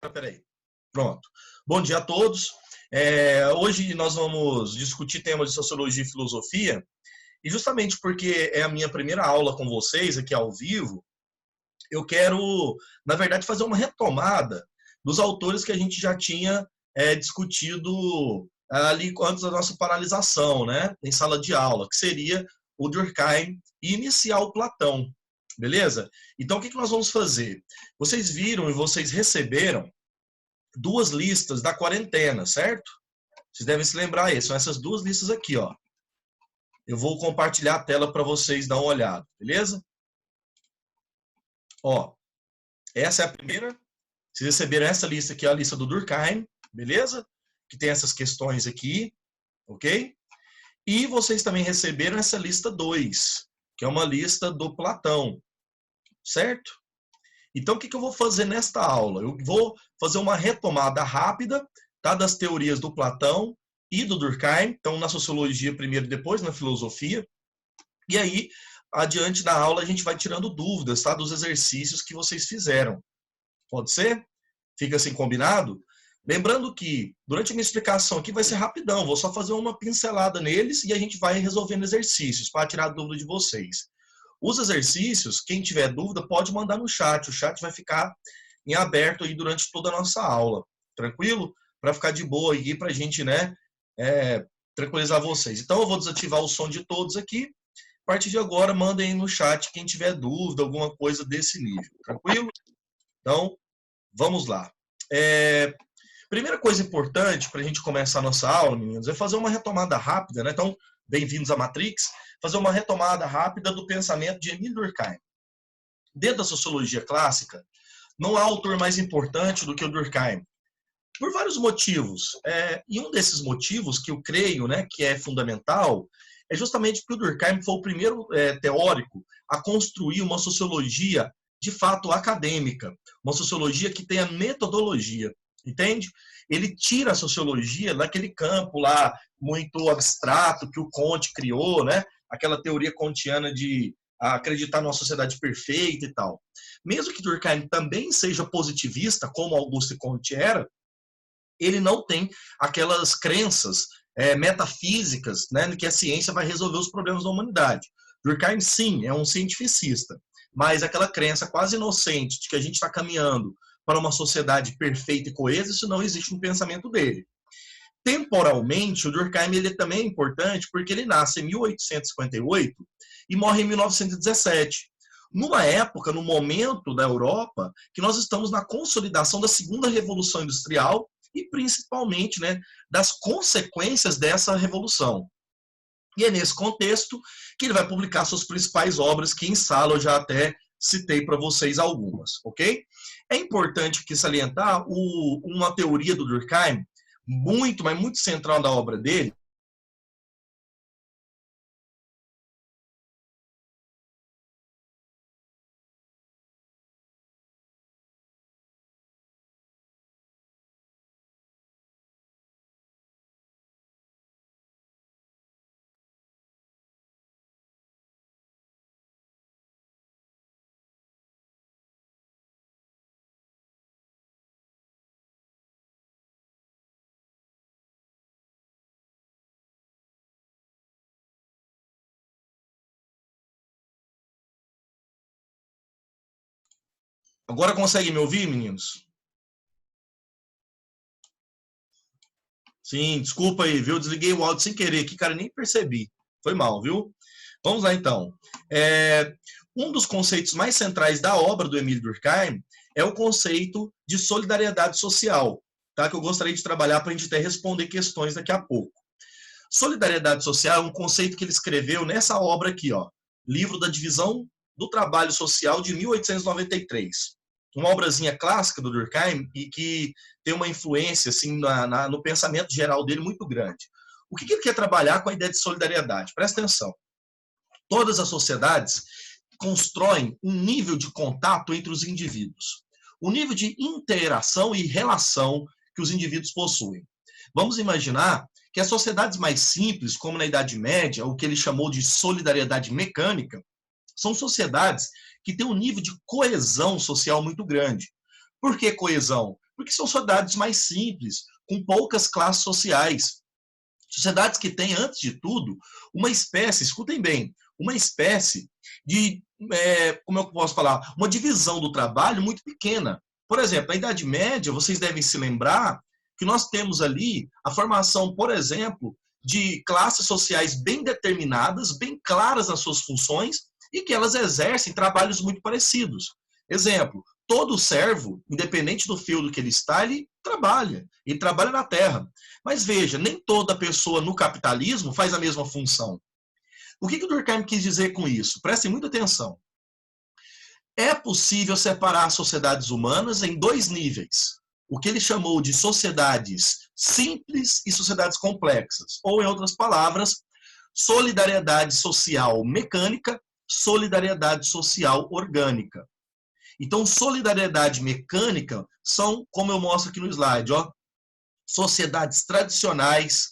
Peraí. Pronto. Bom dia a todos. Hoje nós vamos discutir temas de sociologia e filosofia, e justamente porque é a minha primeira aula com vocês aqui ao vivo, eu quero, na verdade, fazer uma retomada dos autores que a gente já tinha discutido ali antes da nossa paralisação, né, em sala de aula, que seria o Durkheim e iniciar o Platão. Beleza? Então, o que nós vamos fazer? Vocês viram e vocês receberam duas listas da quarentena, certo? Vocês devem se lembrar aí, são essas duas listas aqui, ó. Eu vou compartilhar a tela para vocês dar uma olhada, beleza? Ó, essa é a primeira. Vocês receberam essa lista aqui, a lista do Durkheim, beleza? Que tem essas questões aqui, ok? E vocês também receberam essa lista 2, que é uma lista do Platão, certo? Então, o que eu vou fazer nesta aula? Eu vou fazer uma retomada rápida, tá, das teorias do Platão e do Durkheim, então na sociologia primeiro e depois na filosofia. E aí, adiante da aula, a gente vai tirando dúvidas, tá, dos exercícios que vocês fizeram. Pode ser? Fica assim combinado? Lembrando que, durante a minha explicação aqui, vai ser rapidão, vou só fazer uma pincelada neles e a gente vai resolvendo exercícios para tirar a dúvida de vocês. Os exercícios, quem tiver dúvida, pode mandar no chat. O chat vai ficar em aberto aí durante toda a nossa aula. Tranquilo? Para ficar de boa aí, para a gente, né, tranquilizar vocês. Então, eu vou desativar o som de todos aqui. A partir de agora, mandem aí no chat quem tiver dúvida, alguma coisa desse nível. Tranquilo? Então, vamos lá. Primeira coisa importante para a gente começar a nossa aula, meninos, é fazer uma retomada rápida, né? Então, bem-vindos à Matrix. Fazer uma retomada rápida do pensamento de Émile Durkheim. Dentro da sociologia clássica, não há autor mais importante do que o Durkheim, por vários motivos. E um desses motivos que eu creio, né, que é fundamental, é justamente porque o Durkheim foi o primeiro teórico a construir uma sociologia de fato acadêmica, uma sociologia que tenha metodologia, entende? Ele tira a sociologia daquele campo lá muito abstrato que o Comte criou, né? Aquela teoria kantiana de acreditar numa sociedade perfeita e tal. Mesmo que Durkheim também seja positivista, como Auguste Comte era, ele não tem aquelas crenças metafísicas, né, que a ciência vai resolver os problemas da humanidade. Durkheim, sim, é um cientificista, mas aquela crença quase inocente de que a gente está caminhando para uma sociedade perfeita e coesa, isso não existe no pensamento dele. Temporalmente, o Durkheim ele também é importante porque ele nasce em 1858 e morre em 1917. Numa época, no momento da Europa, que nós estamos na consolidação da segunda revolução industrial e principalmente, né, das consequências dessa revolução. E é nesse contexto que ele vai publicar suas principais obras, que em sala eu já até citei para vocês algumas, ok? É importante aqui salientar uma teoria do Durkheim, muito, mas muito central da obra dele. Agora consegue me ouvir, meninos? Sim, desculpa aí, viu? Desliguei o áudio sem querer aqui, cara, nem percebi. Foi mal, viu? Vamos lá, então. Um dos conceitos mais centrais da obra do Émile Durkheim é o conceito de solidariedade social, tá? Que eu gostaria de trabalhar para a gente até responder questões daqui a pouco. Solidariedade social é um conceito que ele escreveu nessa obra aqui, ó, Livro da Divisão do Trabalho Social, de 1893. Uma obrazinha clássica do Durkheim e que tem uma influência assim, no pensamento geral dele muito grande. O que ele quer trabalhar com a ideia de solidariedade? Presta atenção. Todas as sociedades constroem um nível de contato entre os indivíduos. O nível de interação e relação que os indivíduos possuem. Vamos imaginar que as sociedades mais simples, como na Idade Média, o que ele chamou de solidariedade mecânica, são sociedades que têm um nível de coesão social muito grande. Por que coesão? Porque são sociedades mais simples, com poucas classes sociais. Sociedades que têm, antes de tudo, uma espécie, escutem bem, uma espécie de, como eu posso falar, uma divisão do trabalho muito pequena. Por exemplo, na Idade Média, vocês devem se lembrar que nós temos ali a formação, por exemplo, de classes sociais bem determinadas, bem claras nas suas funções e que elas exercem trabalhos muito parecidos. Exemplo, todo servo, independente do feudo que ele está, ele trabalha na terra. Mas veja, nem toda pessoa no capitalismo faz a mesma função. O que o Durkheim quis dizer com isso? Prestem muita atenção. É possível separar as sociedades humanas em dois níveis. O que ele chamou de sociedades simples e sociedades complexas. Ou, em outras palavras, solidariedade social mecânica, solidariedade social orgânica. Então, solidariedade mecânica são, como eu mostro aqui no slide, ó, sociedades tradicionais,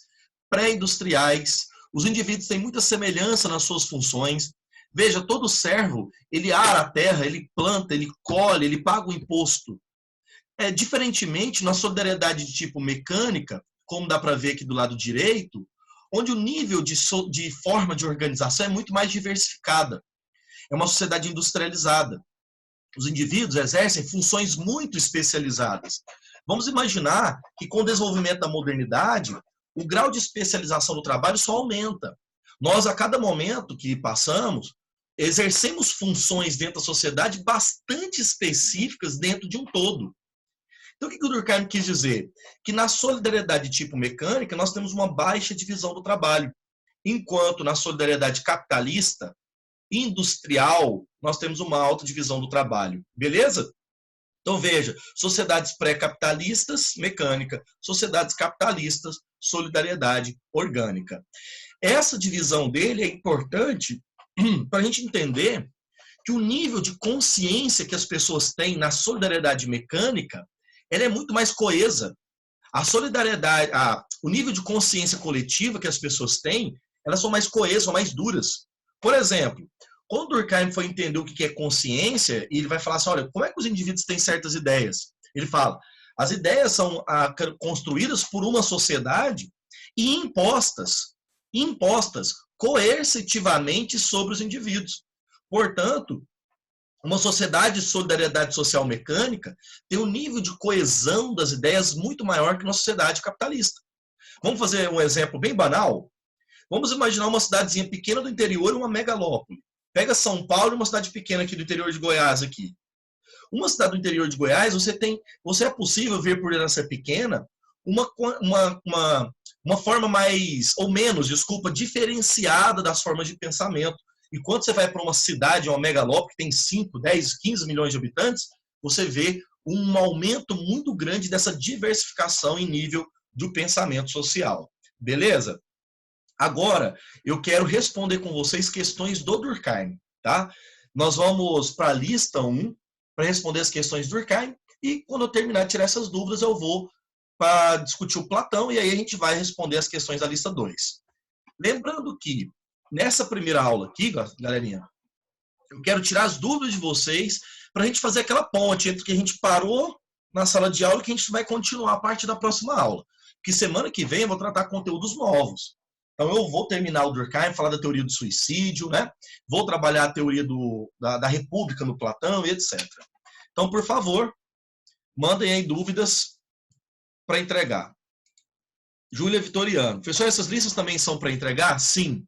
pré-industriais. Os indivíduos têm muita semelhança nas suas funções. Veja, todo servo, ele ara a terra, ele planta, ele colhe, ele paga o imposto. Diferentemente, na solidariedade de tipo mecânica, como dá para ver aqui do lado direito, onde o nível de forma de organização é muito mais diversificada. É uma sociedade industrializada. Os indivíduos exercem funções muito especializadas. Vamos imaginar que com o desenvolvimento da modernidade, o grau de especialização do trabalho só aumenta. Nós, a cada momento que passamos, exercemos funções dentro da sociedade bastante específicas dentro de um todo. Então, o que o Durkheim quis dizer? Que na solidariedade tipo mecânica, nós temos uma baixa divisão do trabalho, enquanto na solidariedade capitalista, industrial, nós temos uma alta divisão do trabalho. Beleza? Então, veja, sociedades pré-capitalistas, mecânica, sociedades capitalistas, solidariedade orgânica. Essa divisão dele é importante para a gente entender que o nível de consciência que as pessoas têm na solidariedade mecânica, ela é muito mais coesa. A solidariedade, o nível de consciência coletiva que as pessoas têm, elas são mais coesas, são mais duras. Por exemplo, quando Durkheim foi entender o que é consciência, ele vai falar assim, olha, como é que os indivíduos têm certas ideias? Ele fala, as ideias são construídas por uma sociedade e impostas coercitivamente sobre os indivíduos. Portanto, uma sociedade de solidariedade social mecânica tem um nível de coesão das ideias muito maior que uma sociedade capitalista. Vamos fazer um exemplo bem banal? Vamos imaginar uma cidadezinha pequena do interior e uma megalópole. Pega São Paulo e uma cidade pequena aqui do interior de Goiás aqui. Uma cidade do interior de Goiás, é possível ver por ela ser pequena uma forma mais, ou menos, desculpa, diferenciada das formas de pensamento. E quando você vai para uma cidade, uma megalópole, que tem 5, 10, 15 milhões de habitantes, você vê um aumento muito grande dessa diversificação em nível do pensamento social. Beleza? Agora, eu quero responder com vocês questões do Durkheim, tá? Nós vamos para a lista 1, para responder as questões do Durkheim, e quando eu terminar de tirar essas dúvidas, eu vou para discutir o Platão, e aí a gente vai responder as questões da lista 2. Lembrando que, nessa primeira aula aqui, galerinha, eu quero tirar as dúvidas de vocês para a gente fazer aquela ponte entre o que a gente parou na sala de aula e que a gente vai continuar a partir da próxima aula. Porque semana que vem eu vou tratar conteúdos novos. Então, eu vou terminar o Durkheim, falar da teoria do suicídio, né? Vou trabalhar a teoria da República no Platão e etc. Então, por favor, mandem aí dúvidas para entregar. Júlia Vitoriano. Professor, essas listas também são para entregar? Sim.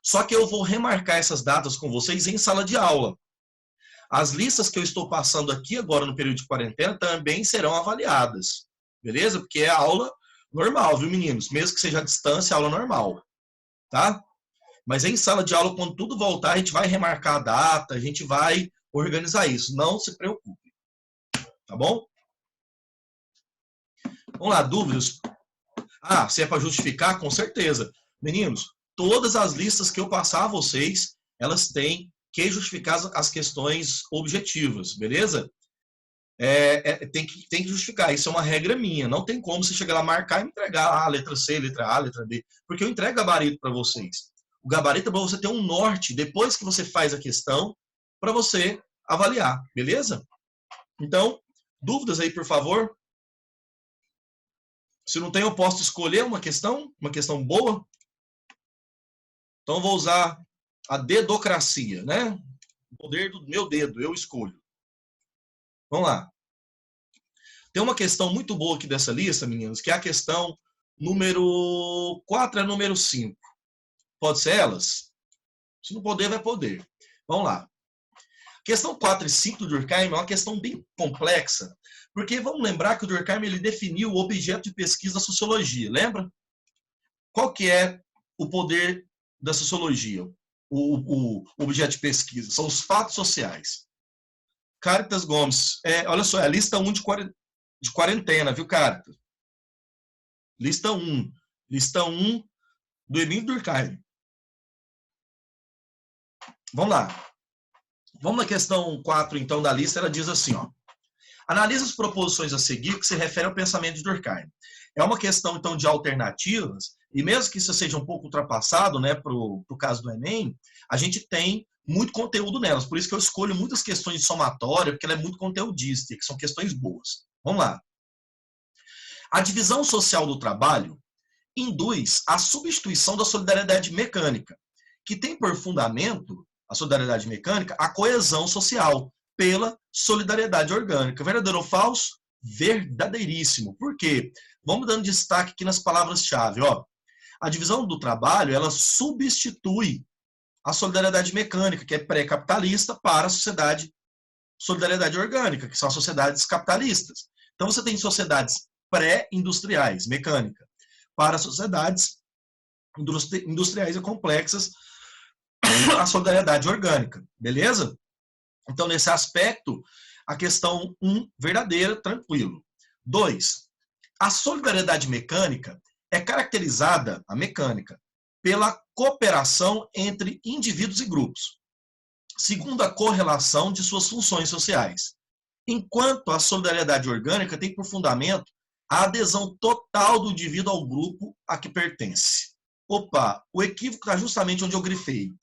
Só que eu vou remarcar essas datas com vocês em sala de aula. As listas que eu estou passando aqui agora no período de quarentena também serão avaliadas. Beleza? Porque é aula normal, viu, meninos? Mesmo que seja à distância, é aula normal. Tá? Mas em sala de aula, quando tudo voltar, a gente vai remarcar a data, a gente vai organizar isso. Não se preocupe. Tá bom? Vamos lá, dúvidas? Se é para justificar, com certeza. Meninos, todas as listas que eu passar a vocês, elas têm que justificar as questões objetivas, beleza? Tem que justificar, isso é uma regra minha. Não tem como você chegar lá, marcar e entregar a letra C, letra A, letra B, porque eu entrego gabarito para vocês. O gabarito é para você ter um norte, depois que você faz a questão, para você avaliar, beleza? Então, dúvidas aí, por favor? Se não tem, eu posso escolher uma questão boa. Então, eu vou usar a dedocracia, né? O poder do meu dedo, eu escolho. Vamos lá. Tem uma questão muito boa aqui dessa lista, meninos, que é a questão número 4 e número 5. Pode ser elas? Se não poder, vai poder. Vamos lá. Questão 4 e 5 do Durkheim é uma questão bem complexa, porque vamos lembrar que o Durkheim ele definiu o objeto de pesquisa da sociologia, lembra? Qual que é o poder da sociologia? O objeto de pesquisa são os fatos sociais. Caritas Gomes, olha só, é a lista 1 de quarentena, viu, Caritas? Lista 1. Lista 1 do Emile Durkheim. Vamos lá. Vamos na questão 4, então, da lista. Ela diz assim, ó. Analisa as proposições a seguir que se referem ao pensamento de Durkheim. É uma questão, então, de alternativas, e mesmo que isso seja um pouco ultrapassado, né, para o caso do Enem, a gente tem muito conteúdo nelas. Por isso que eu escolho muitas questões de somatória, porque ela é muito conteudista, que são questões boas. Vamos lá. A divisão social do trabalho induz a substituição da solidariedade mecânica, que tem por fundamento, a solidariedade mecânica, a coesão social, pela solidariedade orgânica. Verdadeiro ou falso? Verdadeiríssimo. Por quê? Vamos dando destaque aqui nas palavras-chave. A divisão do trabalho, ela substitui a solidariedade mecânica, que é pré-capitalista, para a solidariedade orgânica, que são as sociedades capitalistas. Então, você tem sociedades pré-industriais, mecânica, para sociedades industriais e complexas, a solidariedade orgânica, beleza? Então, nesse aspecto, a questão 1, verdadeira, tranquilo. 2, a solidariedade mecânica é caracterizada, a mecânica, pela cooperação entre indivíduos e grupos, segundo a correlação de suas funções sociais. Enquanto a solidariedade orgânica tem por fundamento a adesão total do indivíduo ao grupo a que pertence. Opa, o equívoco está justamente onde eu grifei.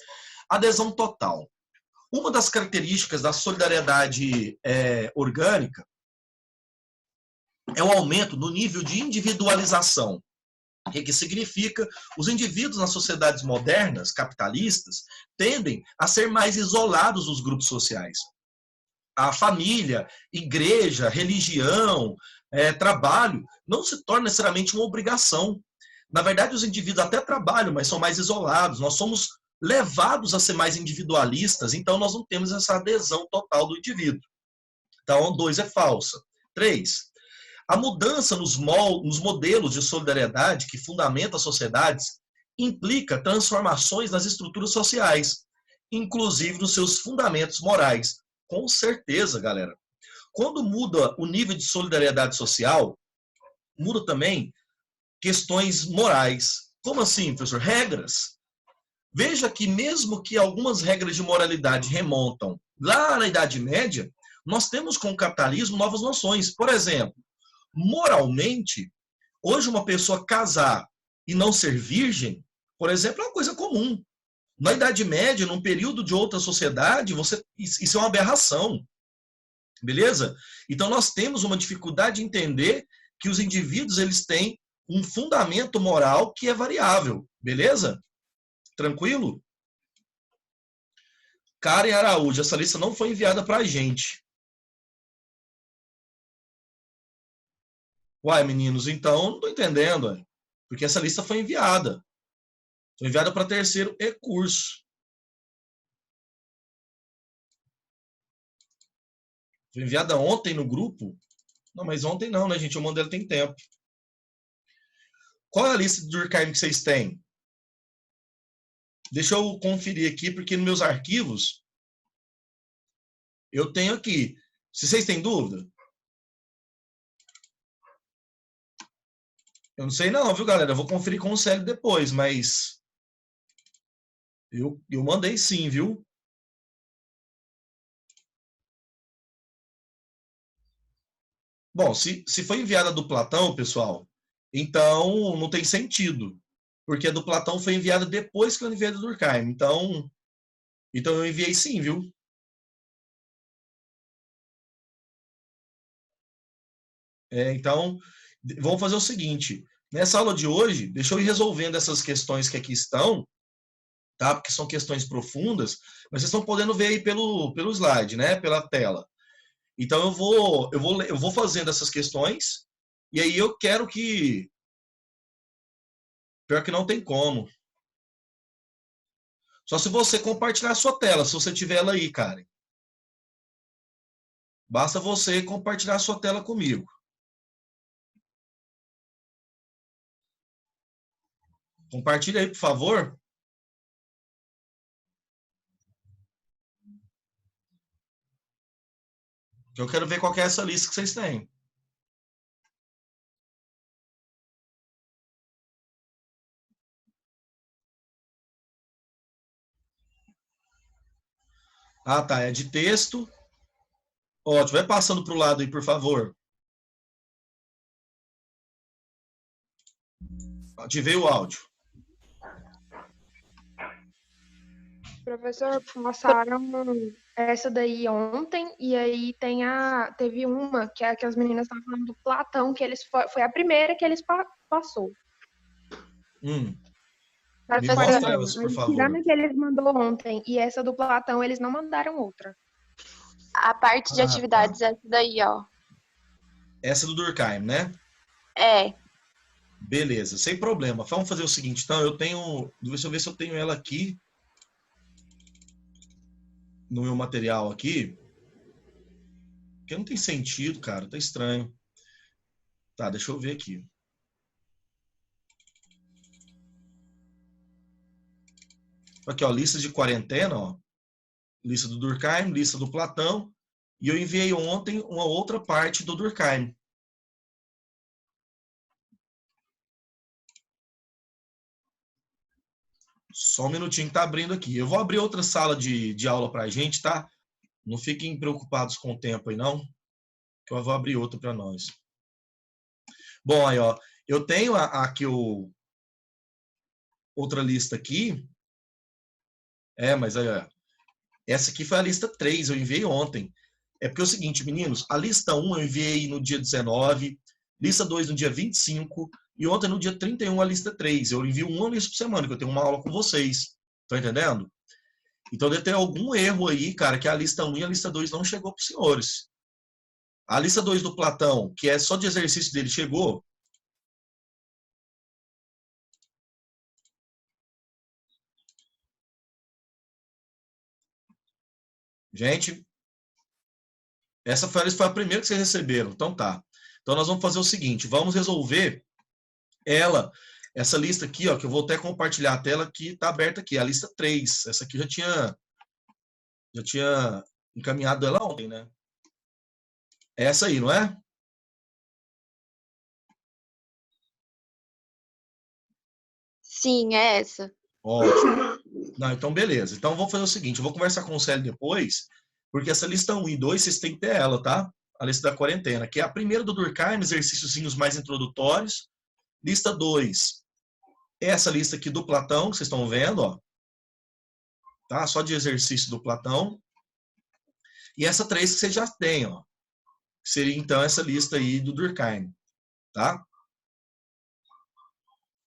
Adesão total. Uma das características da solidariedade orgânica é o aumento no nível de individualização. O que significa? Os indivíduos nas sociedades modernas, capitalistas, tendem a ser mais isolados dos grupos sociais. A família, igreja, religião, trabalho, não se torna necessariamente uma obrigação. Na verdade, os indivíduos até trabalham, mas são mais isolados. Nós somos levados a ser mais individualistas, então nós não temos essa adesão total do indivíduo. Então, 2 é falsa. 3, a mudança nos modelos de solidariedade que fundamentam as sociedades implica transformações nas estruturas sociais, inclusive nos seus fundamentos morais. Com certeza, galera. Quando muda o nível de solidariedade social, muda também questões morais. Como assim, professor? Regras. Veja que mesmo que algumas regras de moralidade remontam lá na Idade Média, nós temos com o capitalismo novas noções. Por exemplo, moralmente, hoje uma pessoa casar e não ser virgem, por exemplo, é uma coisa comum. Na Idade Média, num período de outra sociedade, isso é uma aberração. Beleza? Então, nós temos uma dificuldade de entender que os indivíduos eles têm um fundamento moral que é variável. Beleza? Tranquilo? Karen Araújo, essa lista não foi enviada para a gente. Uai, meninos, então não estou entendendo. Porque essa lista foi enviada. Foi enviada para terceiro e curso. Foi enviada ontem no grupo? Não, mas ontem não, né, gente? Eu mandei ela tem tempo. Qual é a lista de Durkheim que vocês têm? Deixa eu conferir aqui, porque nos meus arquivos eu tenho aqui. Se vocês têm dúvida? Eu não sei não, viu, galera? Eu vou conferir com o Célio depois, mas eu mandei sim, viu? Bom, se foi enviada do Platão, pessoal, então não tem sentido. Porque a do Platão foi enviada depois que eu enviei a do Durkheim. Então eu enviei sim, viu? Então, vamos fazer o seguinte, nessa aula de hoje, deixa eu ir resolvendo essas questões que aqui estão, tá? Porque são questões profundas, mas vocês estão podendo ver aí pelo slide, né? Pela tela. Então eu vou fazendo essas questões, e aí eu quero que... Pior que não tem como. Só se você compartilhar a sua tela, se você tiver ela aí, Karen. Basta você compartilhar a sua tela comigo. Compartilha aí, por favor. Eu quero ver qual que é essa lista que vocês têm. Ah, tá. É de texto. Ótimo. Vai passando para o lado aí, por favor. Ativei o áudio. Professor, passaram essa daí ontem, e aí teve uma que as meninas estavam falando do Platão, que foi a primeira que eles passou. Me mostra elas, por favor. Tirando a que eles mandou ontem e essa do Platão, eles não mandaram outra. A parte de atividades é essa daí, ó. Essa do Durkheim, né? É. Beleza, sem problema. Vamos fazer o seguinte, então, deixa eu ver se eu tenho ela aqui no meu material aqui. Porque não tem sentido, cara, tá estranho. Tá, deixa eu ver aqui. Aqui, ó, lista de quarentena, ó. Lista do Durkheim, lista do Platão. E eu enviei ontem uma outra parte do Durkheim. Só um minutinho que tá abrindo aqui. Eu vou abrir outra sala de aula pra gente, tá? Não fiquem preocupados com o tempo aí, não. Que eu vou abrir outra para nós. Bom, aí, ó. Eu tenho aqui outra lista aqui. Mas aí, ó. Essa aqui foi a lista 3, eu enviei ontem. É porque é o seguinte, meninos, a lista 1 eu enviei no dia 19, lista 2 no dia 25, e ontem no dia 31 a lista 3. Eu envio uma lista por semana, que eu tenho uma aula com vocês. Estão entendendo? Então deve ter algum erro aí, cara, que a lista 1 e a lista 2 não chegou para os senhores. A lista 2 do Platão, que é só de exercício dele, chegou? Gente, essa foi a primeira que vocês receberam. Então tá. Então nós vamos fazer o seguinte, vamos resolver essa lista aqui, ó, que eu vou até compartilhar a tela que está aberta aqui, a lista 3. Essa aqui eu já tinha encaminhado ela ontem, né? É essa aí, não é? Sim, é essa. Ótimo. Não, então beleza. Então vou fazer o seguinte, eu vou conversar com o Célio depois, porque essa lista 1 e 2 vocês têm que ter ela, tá? A lista da quarentena, que é a primeira do Durkheim, exercíciozinhos mais introdutórios. Lista 2, essa lista aqui do Platão, que vocês estão vendo, ó. Tá? Só de exercício do Platão. E essa 3 que vocês já têm, ó. Que seria então essa lista aí do Durkheim, tá?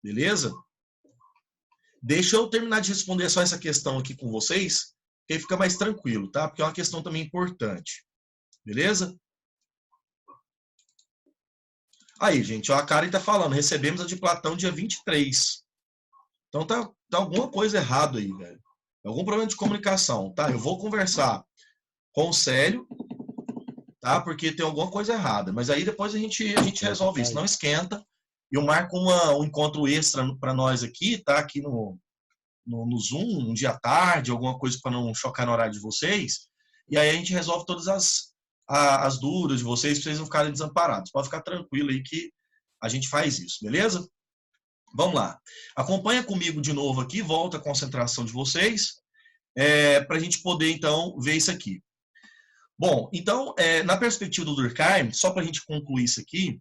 Beleza? Deixa eu terminar de responder só essa questão aqui com vocês, que aí fica mais tranquilo, tá? Porque é uma questão também importante. Beleza? Aí, gente, ó, a Karen tá falando, recebemos a de Platão dia 23. Então tá alguma coisa errada aí, velho. Algum problema de comunicação, tá? Eu vou conversar com o Célio, tá? Porque tem alguma coisa errada. Mas aí depois a gente resolve isso. Não esquenta. Eu marco um encontro extra para nós aqui, tá? Aqui no Zoom, um dia à tarde, alguma coisa para não chocar no horário de vocês. E aí a gente resolve todas as dúvidas de vocês, para vocês não ficarem desamparados. Pode ficar tranquilo aí que a gente faz isso, beleza? Vamos lá. Acompanha comigo de novo aqui, volta a concentração de vocês, para a gente poder, então, ver isso aqui. Bom, então, na perspectiva do Durkheim, só para a gente concluir isso aqui,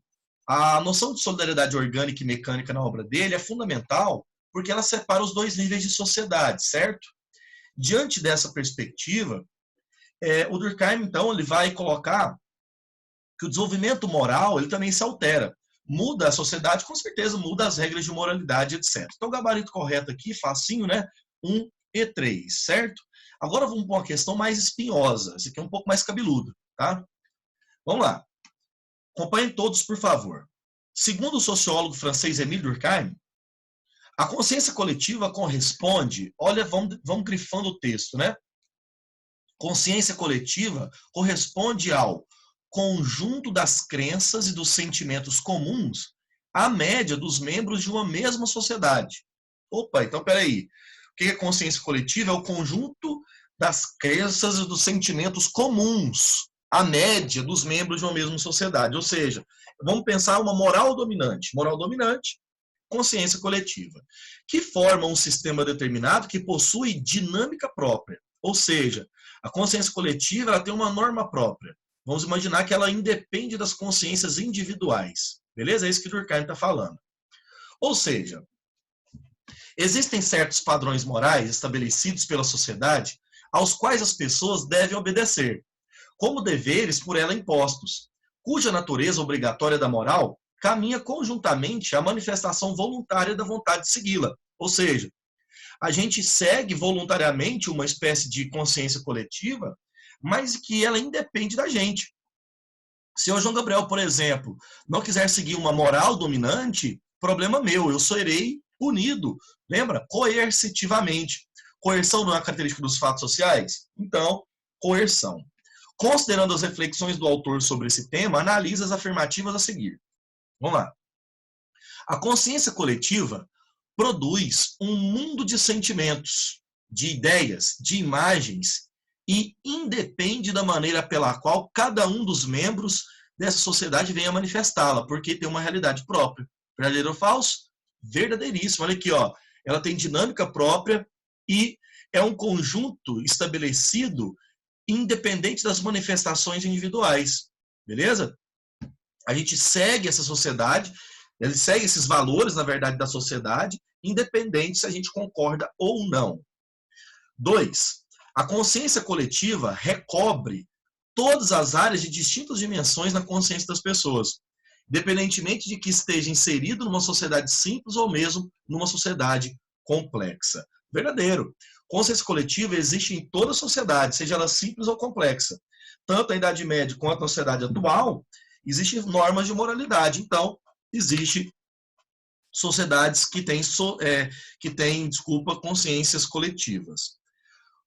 a noção de solidariedade orgânica e mecânica na obra dele é fundamental porque ela separa os dois níveis de sociedade, certo? Diante dessa perspectiva, o Durkheim, então, ele vai colocar que o desenvolvimento moral ele também se altera. muda a sociedade, com certeza muda as regras de moralidade, etc. Então, o gabarito correto aqui, facinho, né? 1 e 3, certo? Agora vamos para uma questão mais espinhosa. Esse aqui é um pouco mais cabeludo, tá? Vamos lá. Acompanhem todos, por favor. Segundo o sociólogo francês Émile Durkheim, a consciência coletiva corresponde, olha, vamos grifando o texto, né? Consciência coletiva corresponde ao conjunto das crenças e dos sentimentos comuns à média dos membros de uma mesma sociedade. Opa, então peraí. O que é consciência coletiva? É o conjunto das crenças e dos sentimentos comuns à média dos membros de uma mesma sociedade. Ou seja, vamos pensar uma moral dominante. Moral dominante, consciência coletiva, que forma um sistema determinado que possui dinâmica própria. Ou seja, a consciência coletiva ela tem uma norma própria. Vamos imaginar que ela independe das consciências individuais. Beleza? É isso que Durkheim está falando. Ou seja, existem certos padrões morais estabelecidos pela sociedade aos quais as pessoas devem obedecer, como deveres por ela impostos, cuja natureza obrigatória da moral caminha conjuntamente à manifestação voluntária da vontade de segui-la. Ou seja, a gente segue voluntariamente uma espécie de consciência coletiva, mas que ela independe da gente. Se o João Gabriel, por exemplo, não quiser seguir uma moral dominante, problema meu, eu serei punido, lembra? Coercitivamente. Coerção não é uma característica dos fatos sociais? Então, coerção. Considerando as reflexões do autor sobre esse tema, analisa as afirmativas a seguir. Vamos lá. A consciência coletiva produz um mundo de sentimentos, de ideias, de imagens e independe da maneira pela qual cada um dos membros dessa sociedade venha manifestá-la, porque tem uma realidade própria. Verdadeiro ou falso? Verdadeiríssimo. Olha aqui, ó. Ela tem dinâmica própria e é um conjunto estabelecido independente das manifestações individuais. Beleza? A gente segue essa sociedade, ele segue esses valores, na verdade, da sociedade, independente se a gente concorda ou não. 2. A consciência coletiva recobre todas as áreas de distintas dimensões na consciência das pessoas, independentemente de que esteja inserido numa sociedade simples ou mesmo numa sociedade complexa. Verdadeiro. Consciência coletiva existe em toda a sociedade, seja ela simples ou complexa. Tanto a Idade Média quanto a sociedade atual, existem normas de moralidade. Então, existem sociedades que têm, consciências coletivas.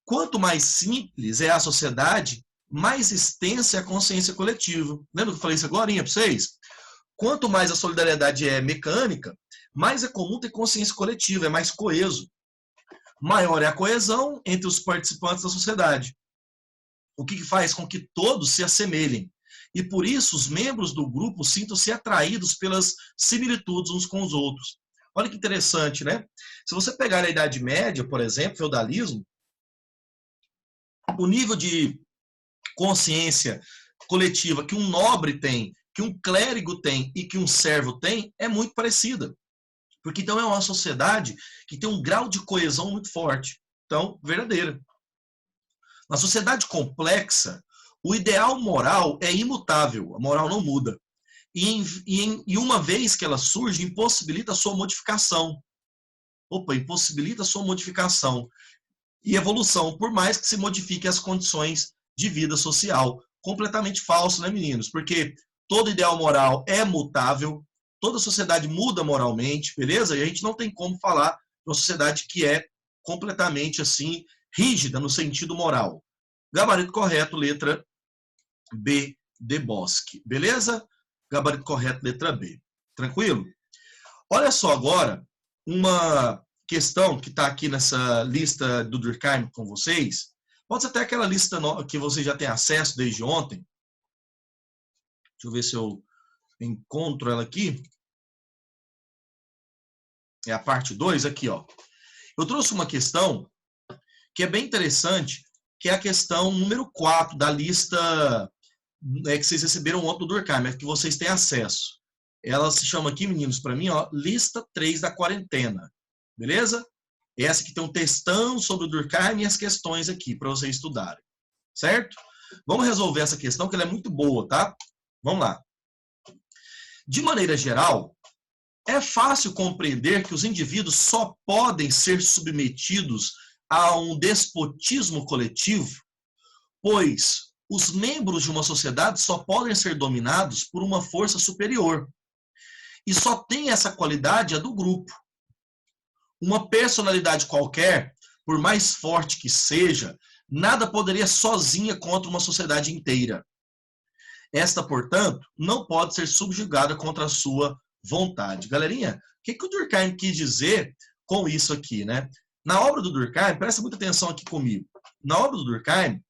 Quanto mais simples é a sociedade, mais extensa é a consciência coletiva. Lembra que eu falei isso agora para vocês? Quanto mais a solidariedade é mecânica, mais é comum ter consciência coletiva, é mais coeso. Maior é a coesão entre os participantes da sociedade, o que faz com que todos se assemelhem. E por isso os membros do grupo sintam-se atraídos pelas similitudes uns com os outros. Olha que interessante, né? Se você pegar a Idade Média, por exemplo, feudalismo, o nível de consciência coletiva que um nobre tem, que um clérigo tem e que um servo tem é muito parecida. Porque então é uma sociedade que tem um grau de coesão muito forte. Então, verdadeira. Na sociedade complexa, o ideal moral é imutável, a moral não muda. E uma vez que ela surge, impossibilita a sua modificação. Impossibilita a sua modificação e evolução, por mais que se modifiquem as condições de vida social. Completamente falso, né, meninos? Porque todo ideal moral é mutável, toda sociedade muda moralmente, beleza? E a gente não tem como falar de uma sociedade que é completamente assim, rígida no sentido moral. Gabarito correto, letra B de Bosque, beleza? Gabarito correto, letra B. Tranquilo? Olha só agora uma questão que está aqui nessa lista do Durkheim com vocês. Pode ser até aquela lista que você já tem acesso desde ontem. Deixa eu ver se eu encontro ela aqui. É a parte 2 aqui, ó. Eu trouxe uma questão que é bem interessante, que é a questão número 4 da lista que vocês receberam ontem do Durkheim, que vocês têm acesso. Ela se chama aqui, meninos, para mim, ó, lista 3 da quarentena. Beleza? Essa que tem um textão sobre o Durkheim e as questões aqui, para vocês estudarem. Certo? Vamos resolver essa questão, que ela é muito boa, tá? Vamos lá. De maneira geral, é fácil compreender que os indivíduos só podem ser submetidos a um despotismo coletivo, pois os membros de uma sociedade só podem ser dominados por uma força superior. E só tem essa qualidade a do grupo. Uma personalidade qualquer, por mais forte que seja, nada poderia sozinha contra uma sociedade inteira. Esta, portanto, não pode ser subjugada contra a sua vontade. Galerinha, o que o Durkheim quis dizer com isso aqui, né? Na obra do Durkheim, presta muita atenção aqui comigo. Na obra do Durkheim,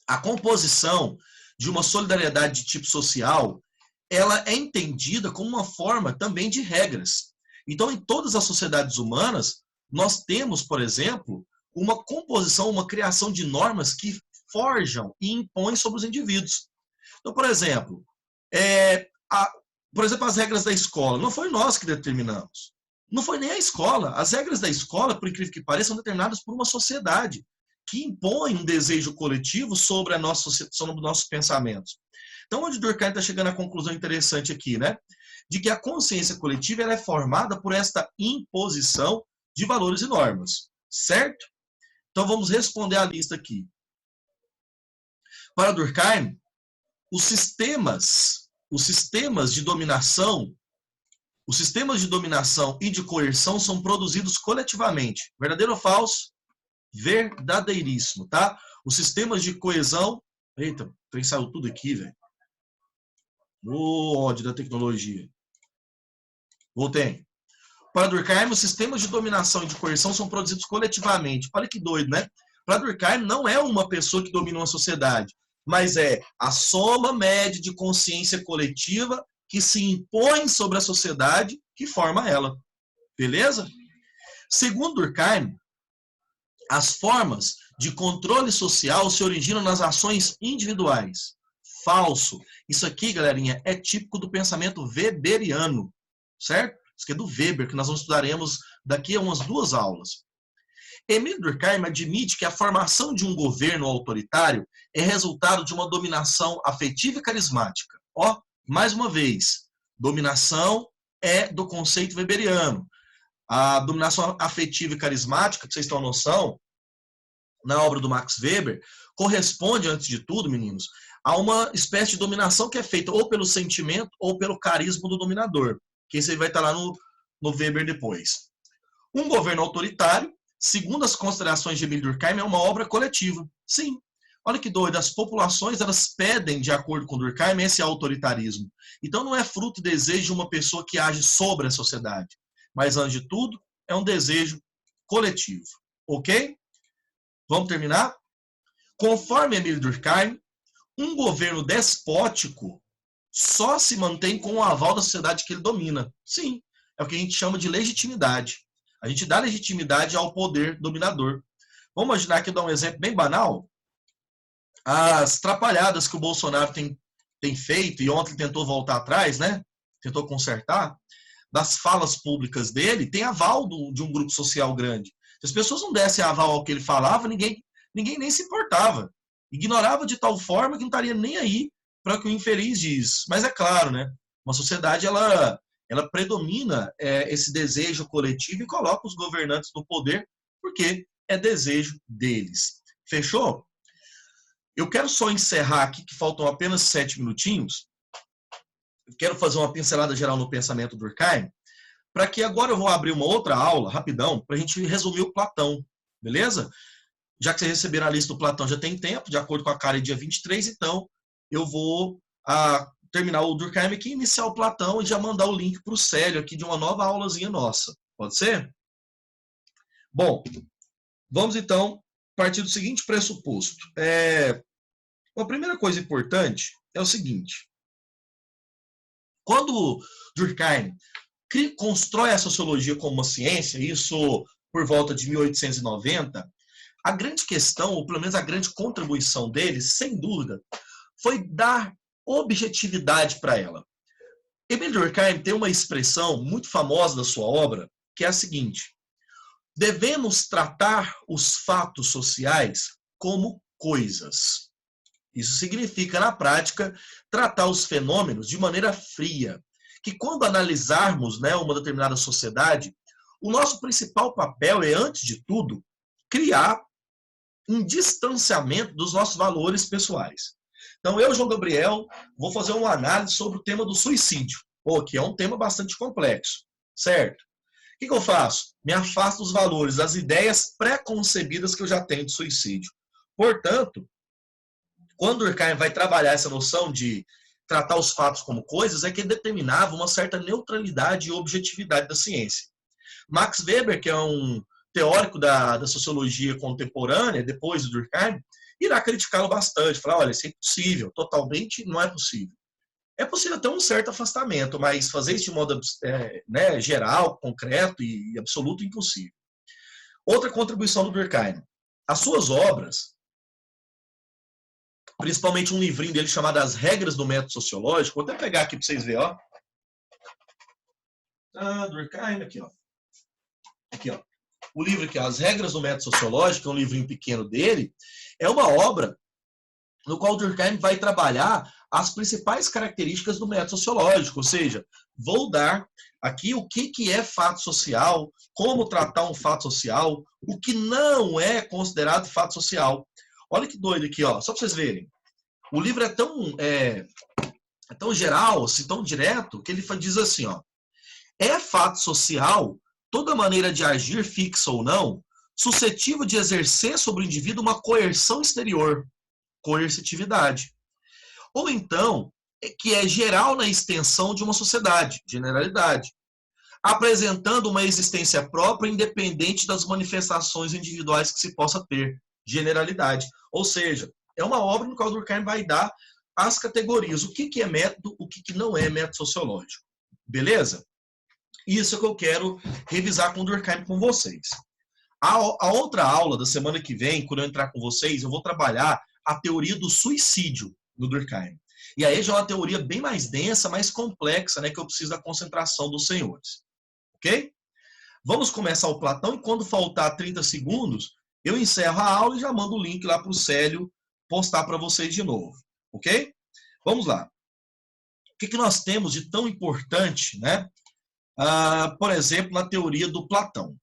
a composição de uma solidariedade de tipo social, ela é entendida como uma forma também de regras. Então, em todas as sociedades humanas, nós temos, por exemplo, uma composição, uma criação de normas que forjam e impõem sobre os indivíduos. Então, por exemplo, as regras da escola, não foi nós que determinamos. Não foi nem a escola. As regras da escola, por incrível que pareça, são determinadas por uma sociedade que impõe um desejo coletivo sobre os nossos pensamentos. Então, onde Durkheim está chegando à conclusão interessante aqui, né? De que a consciência coletiva ela é formada por esta imposição de valores e normas, certo? Então, vamos responder a lista aqui. Para Durkheim, os sistemas de dominação e de coerção são produzidos coletivamente. Verdadeiro ou falso? Verdadeiríssimo, tá? Os sistemas de coesão... Eita, saiu tudo aqui, velho. O ódio da tecnologia. Voltei. Para Durkheim, os sistemas de dominação e de coerção são produzidos coletivamente. Olha que doido, né? Para Durkheim, não é uma pessoa que domina uma sociedade, mas é a soma média de consciência coletiva que se impõe sobre a sociedade que forma ela. Beleza? Segundo Durkheim, as formas de controle social se originam nas ações individuais. Falso. Isso aqui, galerinha, é típico do pensamento weberiano, certo? Isso aqui é do Weber, que nós estudaremos daqui a umas 2 aulas. Emile Durkheim admite que a formação de um governo autoritário é resultado de uma dominação afetiva e carismática. Ó, mais uma vez, dominação é do conceito weberiano. A dominação afetiva e carismática, que vocês têm noção, na obra do Max Weber, corresponde, antes de tudo, meninos, a uma espécie de dominação que é feita ou pelo sentimento ou pelo carisma do dominador, que isso aí vai estar lá no Weber depois. Um governo autoritário, segundo as considerações de Emile Durkheim, é uma obra coletiva. Sim. Olha que doido, as populações elas pedem, de acordo com Durkheim, esse autoritarismo. Então não é fruto e desejo de uma pessoa que age sobre a sociedade, mas, antes de tudo, é um desejo coletivo. Ok? Vamos terminar? Conforme Emile Durkheim, um governo despótico só se mantém com o aval da sociedade que ele domina. Sim, é o que a gente chama de legitimidade. A gente dá legitimidade ao poder dominador. Vamos imaginar que eu dar um exemplo bem banal. As trapalhadas que o Bolsonaro tem feito, e ontem tentou voltar atrás, né? Tentou consertar, das falas públicas dele, tem aval de um grupo social grande. Se as pessoas não dessem aval ao que ele falava, ninguém nem se importava. Ignorava de tal forma que não estaria nem aí para o que o infeliz diz. Mas é claro, né? Uma sociedade, ela predomina esse desejo coletivo e coloca os governantes no poder porque é desejo deles. Fechou? Eu quero só encerrar aqui, que faltam apenas 7 minutinhos. Eu quero fazer uma pincelada geral no pensamento do Durkheim, para que agora eu vou abrir uma outra aula, rapidão, para a gente resumir o Platão, beleza? Já que vocês receberam a lista do Platão já tem tempo, de acordo com a cara dia 23, então eu vou terminar o Durkheim aqui, iniciar o Platão e já mandar o link para o Célio aqui de uma nova aulazinha nossa. Pode ser? Bom, vamos então partir do seguinte pressuposto. A primeira coisa importante é o seguinte. Quando Durkheim constrói a sociologia como uma ciência, isso por volta de 1890, a grande questão, ou pelo menos a grande contribuição dele, sem dúvida, foi dar objetividade para ela. Emile Durkheim tem uma expressão muito famosa da sua obra, que é a seguinte: devemos tratar os fatos sociais como coisas. Isso significa, na prática, tratar os fenômenos de maneira fria, que quando analisarmos, né, uma determinada sociedade, o nosso principal papel é, antes de tudo, criar um distanciamento dos nossos valores pessoais. Então, eu, João Gabriel, vou fazer uma análise sobre o tema do suicídio, que é um tema bastante complexo, certo? O que eu faço? Me afasto dos valores, das ideias pré-concebidas que eu já tenho de suicídio. Portanto, quando Durkheim vai trabalhar essa noção de tratar os fatos como coisas, é que ele determinava uma certa neutralidade e objetividade da ciência. Max Weber, que é um teórico da sociologia contemporânea, depois do Durkheim, irá criticá-lo bastante, falar, olha, isso é impossível, totalmente não é possível. É possível ter um certo afastamento, mas fazer isso de modo né, geral, concreto e absoluto, impossível. Outra contribuição do Durkheim. As suas obras, principalmente um livrinho dele chamado As Regras do Método Sociológico, vou até pegar aqui para vocês verem, ó. Durkheim, aqui, ó. Aqui, ó. O livro aqui, As Regras do Método Sociológico, é um livrinho pequeno dele, é uma obra no qual Durkheim vai trabalhar as principais características do método sociológico, ou seja, vou dar aqui o que é fato social, como tratar um fato social, o que não é considerado fato social. Olha que doido aqui, ó, só para vocês verem. O livro é tão geral, assim, tão direto, que ele diz assim, ó, é fato social toda maneira de agir, fixa ou não, suscetível de exercer sobre o indivíduo uma coerção exterior, coercitividade. Ou então, que é geral na extensão de uma sociedade, generalidade, apresentando uma existência própria independente das manifestações individuais que se possa ter, generalidade. Ou seja, é uma obra no qual Durkheim vai dar as categorias, o que é método, o que não é método sociológico. Beleza? Isso é que eu quero revisar com Durkheim com vocês. A outra aula da semana que vem, quando eu entrar com vocês, eu vou trabalhar a teoria do suicídio no Durkheim. E aí já é uma teoria bem mais densa, mais complexa, né, que eu preciso da concentração dos senhores. Ok? Vamos começar o Platão e quando faltar 30 segundos, eu encerro a aula e já mando o link lá para o Célio postar para vocês de novo. Ok? Vamos lá. O que nós temos de tão importante, né? Por exemplo, na teoria do Platão.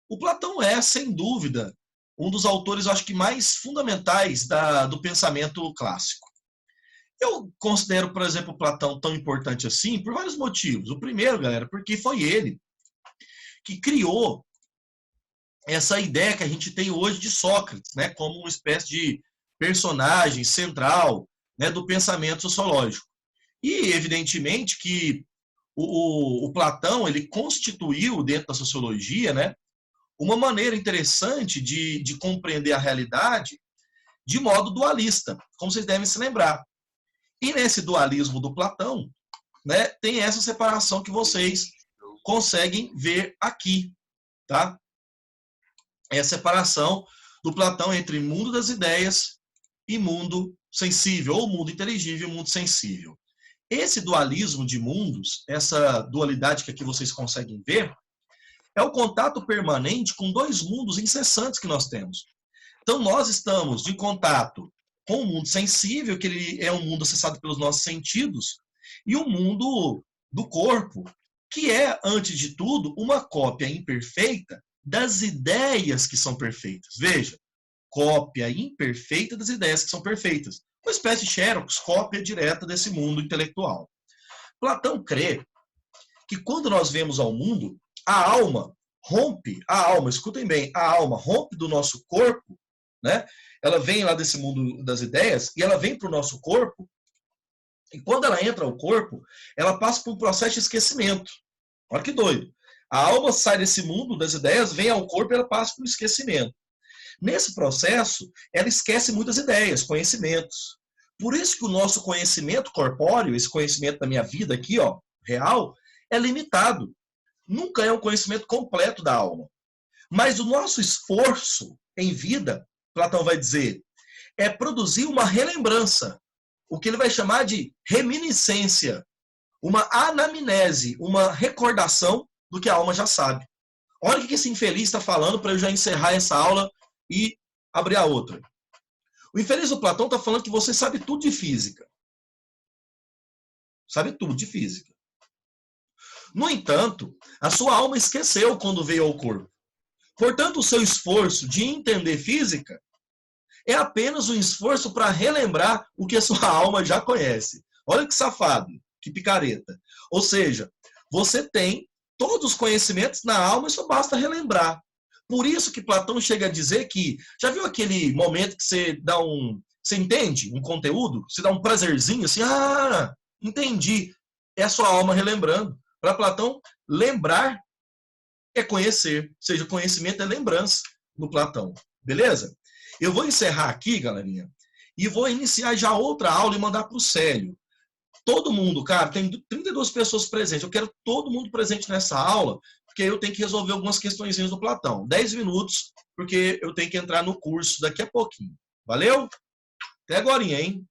O Platão é, sem dúvida, um dos autores, eu acho que mais fundamentais do pensamento clássico. Eu considero, por exemplo, Platão tão importante assim por vários motivos. O primeiro, galera, porque foi ele que criou essa ideia que a gente tem hoje de Sócrates, né, como uma espécie de personagem central, né, do pensamento sociológico. E, evidentemente, que o Platão ele constituiu, dentro da sociologia, né, uma maneira interessante de compreender a realidade de modo dualista, como vocês devem se lembrar. E nesse dualismo do Platão, né, tem essa separação que vocês conseguem ver aqui, tá? É a separação do Platão entre mundo das ideias e mundo sensível, ou mundo inteligível e mundo sensível. Esse dualismo de mundos, essa dualidade que aqui vocês conseguem ver, é o contato permanente com dois mundos incessantes que nós temos. Então, nós estamos em contato com o mundo sensível, que ele é um mundo acessado pelos nossos sentidos, e o mundo do corpo, que é, antes de tudo, uma cópia imperfeita das ideias que são perfeitas. Veja, cópia imperfeita das ideias que são perfeitas. Uma espécie de xerox, cópia direta desse mundo intelectual. Platão crê que quando nós vemos ao mundo, a alma rompe, escutem bem, a alma rompe do nosso corpo, né? Ela vem lá desse mundo das ideias e ela vem para o nosso corpo, e quando ela entra ao corpo, ela passa por um processo de esquecimento. Olha que doido. A alma sai desse mundo das ideias, vem ao corpo e ela passa por um esquecimento. Nesse processo, ela esquece muitas ideias, conhecimentos. Por isso que o nosso conhecimento corpóreo, esse conhecimento da minha vida aqui, ó, real, é limitado. Nunca é um conhecimento completo da alma. Mas o nosso esforço em vida, Platão vai dizer, é produzir uma relembrança, o que ele vai chamar de reminiscência, uma anamnese, uma recordação do que a alma já sabe. Olha o que esse infeliz está falando para eu já encerrar essa aula e abrir a outra. O infeliz do Platão está falando que você sabe tudo de física. Sabe tudo de física. No entanto, a sua alma esqueceu quando veio ao corpo. Portanto, o seu esforço de entender física é apenas um esforço para relembrar o que a sua alma já conhece. Olha que safado, que picareta. Ou seja, você tem todos os conhecimentos na alma e só basta relembrar. Por isso que Platão chega a dizer que, já viu aquele momento que você dá você entende um conteúdo? Você dá um prazerzinho assim, entendi. É a sua alma relembrando. Para Platão, lembrar é conhecer. Ou seja, conhecimento é lembrança no Platão. Beleza? Eu vou encerrar aqui, galerinha, e vou iniciar já outra aula e mandar para o Célio. Todo mundo, cara, tem 32 pessoas presentes. Eu quero todo mundo presente nessa aula, porque eu tenho que resolver algumas questõezinhas do Platão. 10 minutos, porque eu tenho que entrar no curso daqui a pouquinho. Valeu? Até agorinha, hein?